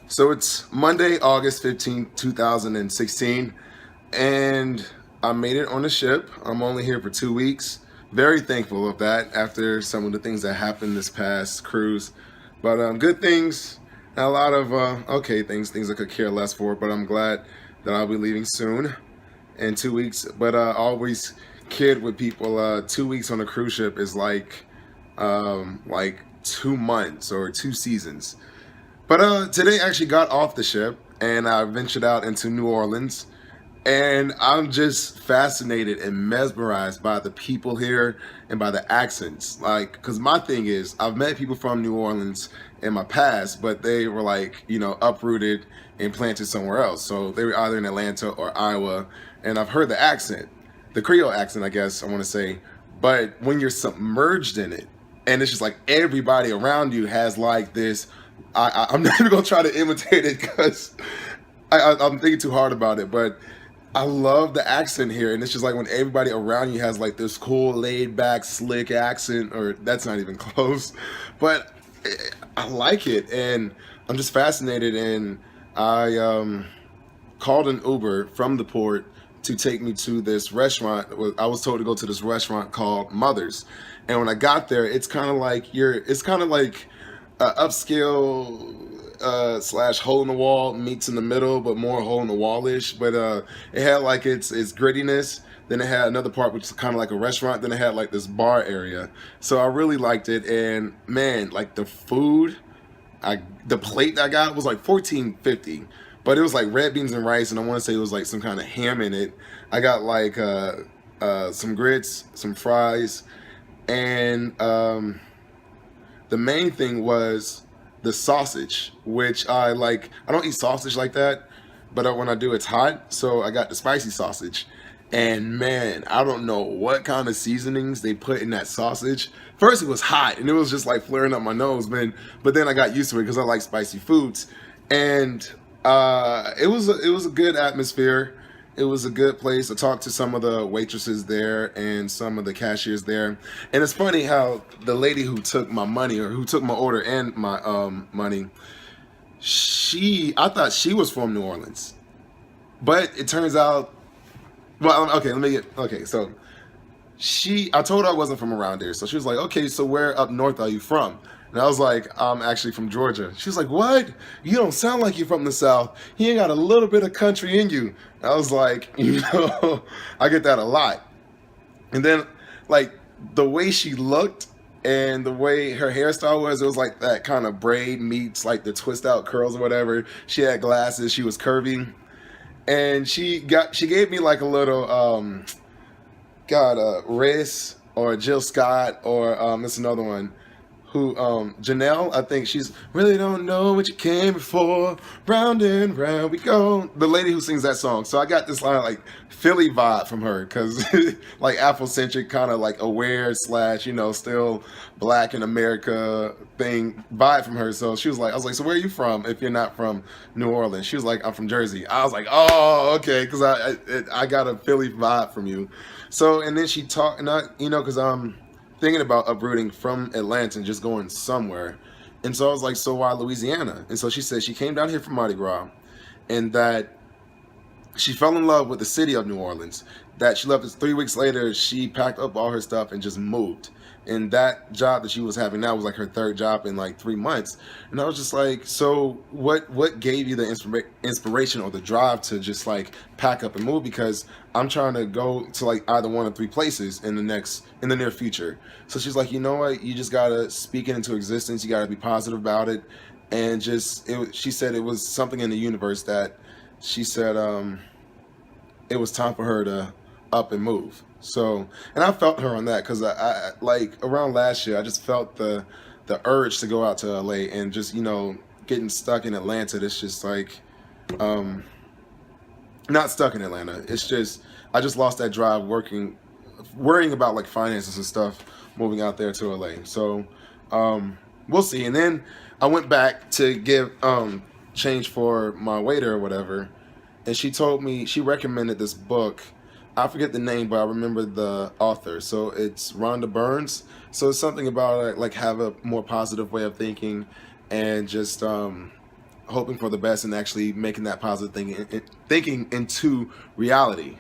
So it's Monday, August 15th, 2016, and I made it on the ship. I'm only here for 2 weeks. Very thankful of that after some of the things that happened this past cruise. But good things, and a lot of okay things I could care less for, but I'm glad that I'll be leaving soon in 2 weeks. But I always kid with people, 2 weeks on a cruise ship is like 2 months or 2 seasons. But today I actually got off the ship and I ventured out into New Orleans. And I'm just fascinated and mesmerized by the people here and by the accents. Like, because my thing is, I've met people from New Orleans in my past, but they were like, uprooted and planted somewhere else. So they were either in Atlanta or Iowa. And I've heard the accent, the Creole accent, I guess I want to say. But when you're submerged in it, and it's just like everybody around you has like this. I'm not even gonna try to imitate it because I'm thinking too hard about it. But I love the accent here, and it's just like when everybody around you has like this cool, laid back, slick accent, or that's not even close. But I like it, and I'm just fascinated. And I called an Uber from the port to take me to this restaurant. I was told to go to this restaurant called Mother's, and when I got there, it's kind of like upscale slash hole in the wall meets in the middle, but more hole in the wall-ish. But it had like its grittiness. Then it had another part which is kind of like a restaurant. Then it had like this bar area. So I really liked it, and man, like the food, the plate that I got was like 14.50, but it was like red beans and rice, and I want to say it was like some kind of ham in it. I got like some grits, some fries, and the main thing was the sausage, which I like. I don't eat sausage like that, but when I do, it's hot. So I got the spicy sausage. And man, I don't know what kind of seasonings they put in that sausage. First, it was hot and it was just like flaring up my nose, man. But then I got used to it because I like spicy foods. And it was a good atmosphere. It was a good place. I talked to some of the waitresses there and some of the cashiers there. And it's funny how the lady who took my money, or who took my order and my money, I thought she was from New Orleans. But it turns out, well, okay, so I told her I wasn't from around there. So she was like, okay, so where up north are you from? And I was like, I'm actually from Georgia. She was like, what? You don't sound like you're from the South. You ain't got a little bit of country in you. And I was like, I get that a lot. And then, like, the way she looked and the way her hairstyle was, it was like that kind of braid meets like the twist out curls or whatever. She had glasses. She was curvy. And she gave me like a little, Riss or Jill Scott, or there's another one who Janelle, I think she's really don't know what you came for, round and round we go. The lady who sings that song. So I got this line like Philly vibe from her, because like Afrocentric, kind of like aware slash still black in America thing vibe from her. So I was like, so where are you from if you're not from New Orleans? She was like, I'm from Jersey. I was like, oh, okay, because I got a Philly vibe from you. So, and then she talked, not because I'm thinking about uprooting from Atlanta and just going somewhere. And so I was like, so why Louisiana? And so she said she came down here for Mardi Gras, and that she fell in love with the city of New Orleans. That she left us 3 weeks later, she packed up all her stuff and just moved. And that job that she was having now was like her third job in like 3 months. And I was just like, so what gave you the inspiration or the drive to just like pack up and move? Because I'm trying to go to like either one of three places in the near future. So she's like, you know what? You just gotta speak it into existence. You gotta be positive about it. And she said it was something in the universe that she said it was time for her to up and move. So, and I felt her on that, because I like around last year, I just felt the urge to go out to LA, and just getting stuck in Atlanta. It's just like not stuck in Atlanta. It's just I just lost that drive worrying about like finances and stuff moving out there to LA. So we'll see. And then I went back to give change for my waiter or whatever, and she recommended this book I forget the name, but I remember the author. So it's Rhonda Burns. So it's something about like have a more positive way of thinking, and just hoping for the best and actually making that positive thinking into reality.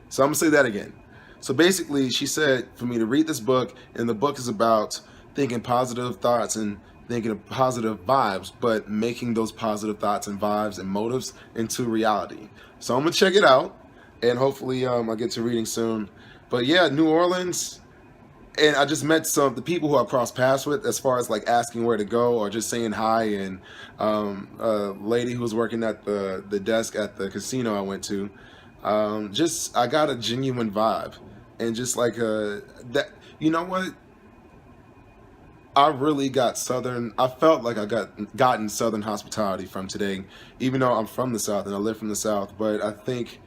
So I'm gonna say that again. So basically, she said for me to read this book, and the book is about thinking positive thoughts and thinking of positive vibes, but making those positive thoughts and vibes and motives into reality. So I'm gonna check it out, and hopefully I'll get to reading soon. But yeah, New Orleans, and I just met some the people who I crossed paths with, as far as like asking where to go or just saying hi. And a lady who was working at the desk at the casino I went to, just I got a genuine vibe, and just like that. You know what? I really got southern. I felt like I gotten southern hospitality from today, even though I'm from the South and I live from the South. But I think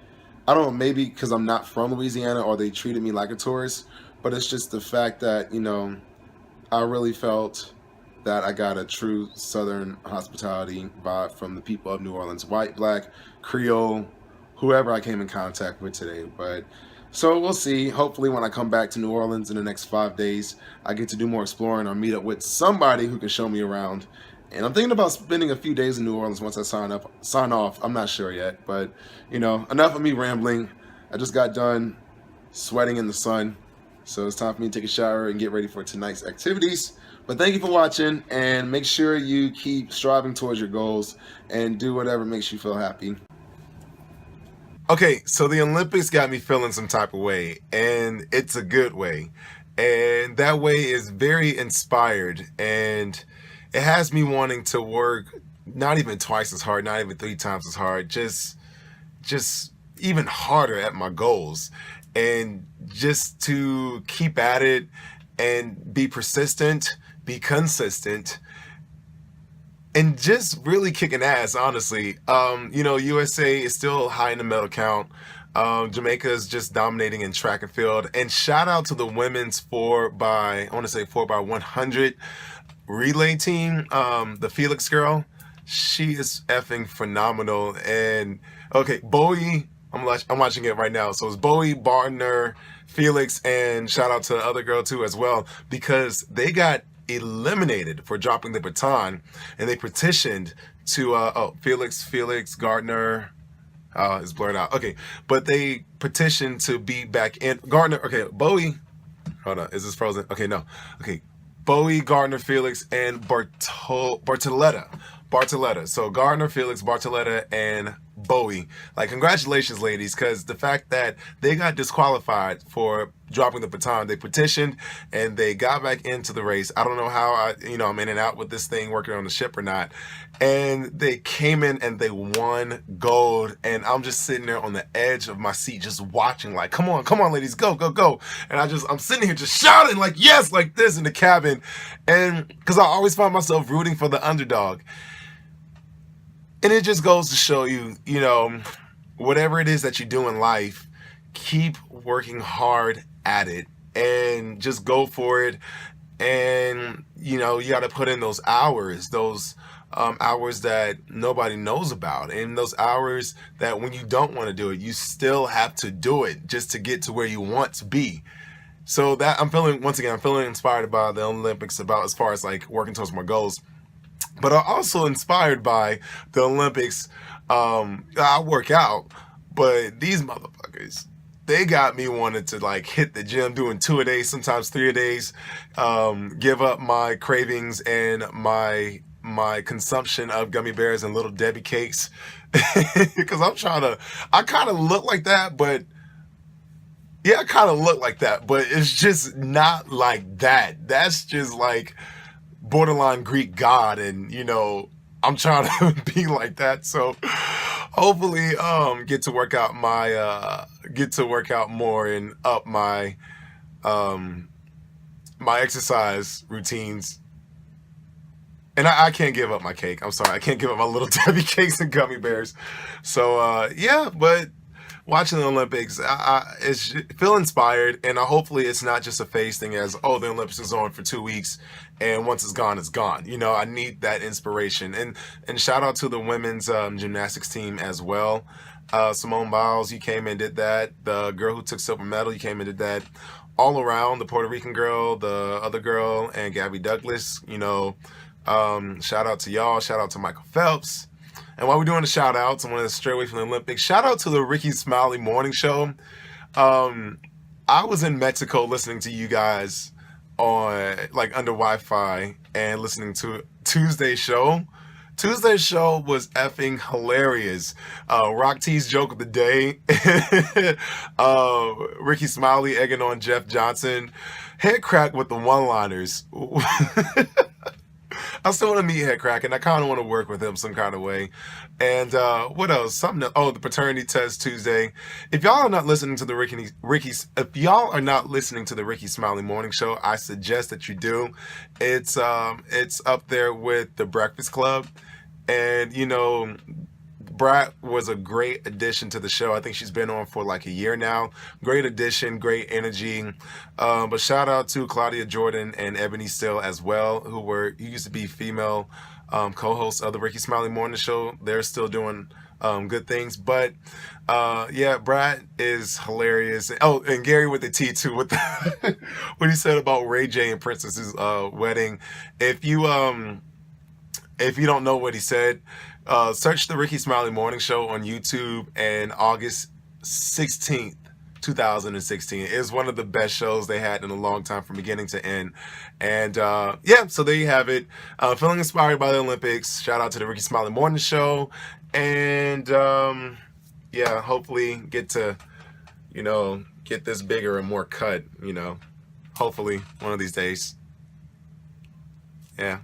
I don't know, maybe because I'm not from Louisiana or they treated me like a tourist, but it's just the fact that I really felt that I got a true southern hospitality vibe from the people of New Orleans, white, black, Creole, whoever I came in contact with today. But so we'll see. Hopefully, when I come back to New Orleans in the next 5 days, I get to do more exploring or meet up with somebody who can show me around. And I'm thinking about spending a few days in New Orleans once I sign off. I'm not sure yet, but enough of me rambling. I just got done sweating in the sun, so it's time for me to take a shower and get ready for tonight's activities. But thank you for watching, and make sure you keep striving towards your goals and do whatever makes you feel happy. Okay, so the Olympics got me feeling some type of way, and it's a good way. And that way is very inspired, and it has me wanting to work not even twice as hard, not even 3 times as hard, just even harder at my goals, and just to keep at it and be persistent, be consistent, and just really kicking ass, honestly. USA is still high in the medal count. Jamaica is just dominating in track and field. And shout out to the women's 4x100 relay team. The Felix girl, she is effing phenomenal. And okay, Bowie, I'm watching it right now. So it's Bowie, Bartner, Felix, and shout out to the other girl too as well, because they got eliminated for dropping the baton, and they petitioned to Felix Gardner is blurred out. Okay, but they petitioned to be back in. Gardner, okay, Bowie, hold on, is this frozen? Okay, no. Okay, Bowie, Gardner, Felix, and Bartoletta. So Gardner, Felix, Bartoletta, and Bowie. Like, congratulations, ladies, because the fact that they got disqualified for dropping the baton, they petitioned and they got back into the race. I don't know how I'm in and out with this thing working on the ship or not. And they came in and they won gold. And I'm just sitting there on the edge of my seat, just watching, like, come on, ladies, go. And I'm sitting here just shouting, like, yes, like this in the cabin. And because I always find myself rooting for the underdog. And it just goes to show you, whatever it is that you do in life, keep working hard at it and just go for it. And, you got to put in those hours that nobody knows about, and those hours that when you don't want to do it, you still have to do it just to get to where you want to be. So that I'm feeling inspired by the Olympics as far as like working towards my goals. But I'm also inspired by the Olympics. I work out, but these motherfuckers, they got me wanting to like hit the gym, doing 2 a day, sometimes 3 a days. Give up my cravings and my consumption of gummy bears and Little Debbie cakes, because I kind of look like that, but yeah, I kind of look like that, but it's just not like that. That's just like borderline Greek god, and I'm trying to be like that. So hopefully get to work out more and up my my exercise routines. And I can't give up my cake. I'm sorry, I can't give up my Little Debbie cakes and gummy bears. So yeah, but watching the Olympics, I feel inspired, and hopefully it's not just a phase thing as, the Olympics is on for 2 weeks, and once it's gone, it's gone. I need that inspiration. And shout out to the women's gymnastics team as well. Simone Biles, you came and did that. The girl who took silver medal, you came and did that. All around, the Puerto Rican girl, the other girl, and Gabby Douglas, you know, shout out to y'all. Shout out to Michael Phelps. And while we're doing the shout outs, I want to stray away from the Olympics. Shout out to the Rickey Smiley morning show. I was in Mexico listening to you guys on like under Wi-Fi and listening to Tuesday's show. Tuesday's show was effing hilarious. Rock T's joke of the day. Rickey Smiley egging on Jeff Johnson. Head crack with the one-liners. I still want to meet Head Crack, and I kind of want to work with him some kind of way. And what else? Something. The paternity test Tuesday. If y'all are not listening to the if y'all are not listening to the Rickey Smiley Morning Show, I suggest that you do. It's up there with the Breakfast Club, and you know, Brat was a great addition to the show. I think she's been on for like a year now. Great addition, great energy. But shout out to Claudia Jordan and Ebony Still as well, who used to be female co-hosts of the Rickey Smiley Morning Show. They're still doing good things. But yeah, Brat is hilarious. Oh, and Gary with the T too, with the what he said about Ray J and Princess's wedding. If you don't know what he said, search the Rickey Smiley Morning Show on YouTube, and August 16th, 2016 is one of the best shows they had in a long time from beginning to end. And yeah, so there you have it. Feeling inspired by the Olympics. Shout out to the Rickey Smiley Morning Show. And yeah, hopefully get to, you know, get this bigger and more cut, you know, hopefully one of these days. Yeah.